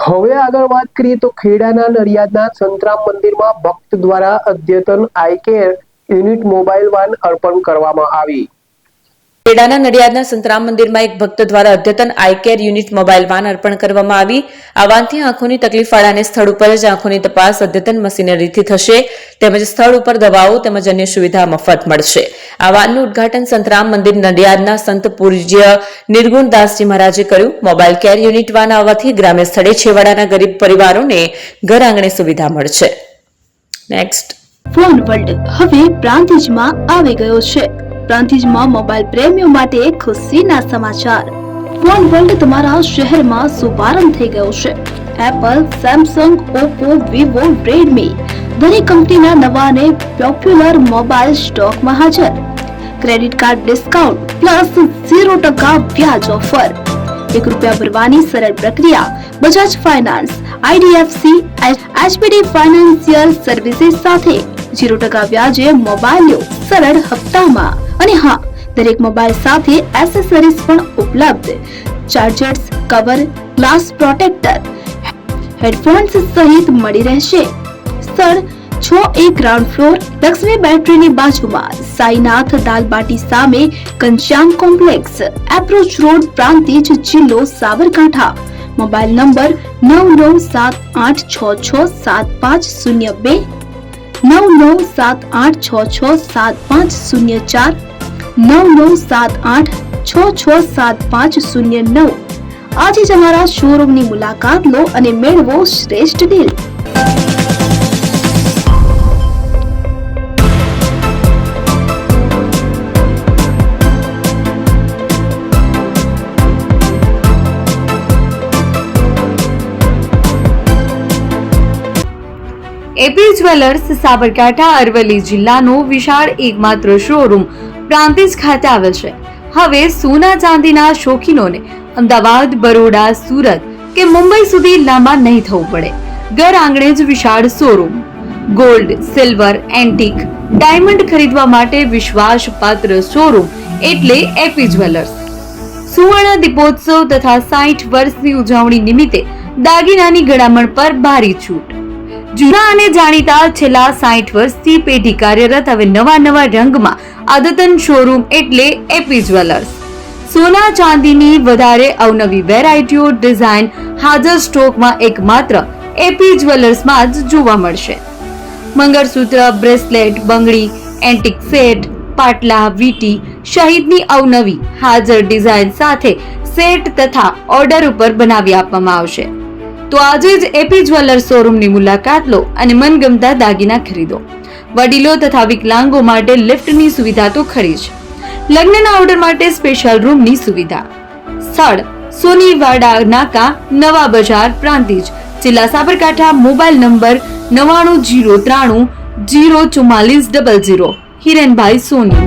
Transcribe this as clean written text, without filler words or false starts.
હવે આગળ વાત કરીએ તો ખેડાના નડિયાદના સંતરામ મંદિરમાં ભક્ત દ્વારા અદ્યતન આઈ કેર યુનિટ મોબાઈલ વાન અર્પણ કરવામાં આવી। ખેડાના નડિયાદના સંતરામ મંદિરમાં એક ભક્ત દ્વારા અદ્યતન આઈ કેર યુનિટ મોબાઈલ વાન અર્પણ કરવામાં આવી। આ વાનથી આંખોની તકલીફવાળાને સ્થળ ઉપર જ આંખોની તપાસ અદ્યતન મશીનરીથી થશે તેમજ સ્થળ ઉપર દવાઓ તેમજ અન્ય સુવિધા મફત મળશે। આ વાનનું ઉદ્ઘાટન સંતરામ મંદિર નડિયાદના સંત પૂજ્ય નિર્ગુણદાસજી મહારાજે કર્યું। મોબાઈલ કેર યુનિટ વાન આવવાથી ગ્રામ્ય સ્થળે છેવાડાના ગરીબ પરિવારોને ઘર આંગણે સુવિધા મળશે। નેક્સ્ટ, ફોન વર્લ્ડ હવે પ્રાંતિજમાં આવી ગયો છે। પ્રાંતિજમાં મોબાઈલ પ્રેમીઓ માટે ખુશીના સમાચાર। ફોન વર્લ્ડ તમારા શહેરમાં શુભારંભ થઈ ગયો છે। Apple, Samsung, Oppo, Vivo, Redmi દરેક કંપનીના નવા અને પોપ્યુલર મોબાઈલ સ્ટોકમાં હાજર। ક્રેડિટ કાર્ડ ડિસ્કાઉન્ટ પ્લસ 0% વ્યાજ ઓફર, ₹1 ભરવાની સરળ પ્રક્રિયા। બજાજ ફાઇનાન્સ, આઈડીએફસી, એચપીડી ફાઇનાન્શિયલ સર્વિસીસ સાથે 0% વ્યાજે મોબાઈલ લો સરળ હપ્તામાં। અને હા, દરેક મોબાઈલ સાથે એસેસરીઝ પણ ઉપલબ્ધ। Chargers, cover, glass protractor, headphones સહિત મળી રહેશે। સ્થળ 6A ગ્રાઉન્ડ ફ્લોર, લક્ષ્મી બેટરીની બાજુમાં, સાઈનાથ દાલબાટી સામે, Ghanshyam complex, approach road, Prantij, જિલ્લો સાબરકાંઠા। Mobile number 9978667502, 9978667504, 9978667509। આજે જ અમારા શોરૂમની મુલાકાત લો અને મેળવો શ્રેષ્ઠ deal. AP jewellers Sabarkantha Aravalli જિલ્લાનો વિશાળ એકમાત્ર શોરૂમ પ્રાંતિજ ખાતે આવેલ છે। હવે સોના ચાંદીના શોખીનોને અમદાવાદ, બરોડા, સુરત કે મુંબઈ સુધી લાંબા નહીં થવું પડે। ઘર આંગણે જ વિશાળ showroom. Gold, silver, antique, diamond ખરીદવા માટે વિશ્વાસપાત્ર શોરૂમ એટલે એપી જ્વેલર્સ। સુવર્ણ દીપોત્સવ તથા 60 વર્ષની ઉજવણી નિમિત્તે દાગીનાની ગળામણ પર ભારી છૂટ। જૂના અને જાણીતા છેલ્લા 60 વર્ષથી પેઢી કાર્યરત હવે નવા રંગમાં અદ્યતન શોરૂમ એટલે એપી જ્વેલર્સ। સોના ચાંદીની વધારે અવનવી વેરાયટીઓ, ડિઝાઇન હાજર સ્ટોકમાં એકમાત્ર એપી જ્વેલર્સમાં જ જોવા મળશે। મંગળસૂત્ર, બ્રેસલેટ, બંગડી, એન્ટિક સેટ, પાટલા, વીટી સહિતની અવનવી હાજર ડિઝાઇન સાથે સેટ તથા ઓર્ડર ઉપર બનાવી આપવામાં આવશે। તો આજે જ એપી જ્વેલર્સ શોરૂમની મુલાકાત લો અને મનગમતા દાગીના ખરીદો। વડીલો તથા વિકલાંગો માટે લિફ્ટની સુવિધા તો ખરી જ, લગ્નના ઓર્ડર માટે સ્પેશિયલ રૂમની સુવિધા। સ્થળ સોનીવાડા નાકા, નવા બજાર, પ્રાંતિજ, જિલ્લા સાબરકાંઠા। Mobile number 9903304400। હિરેનભાઈ સોની।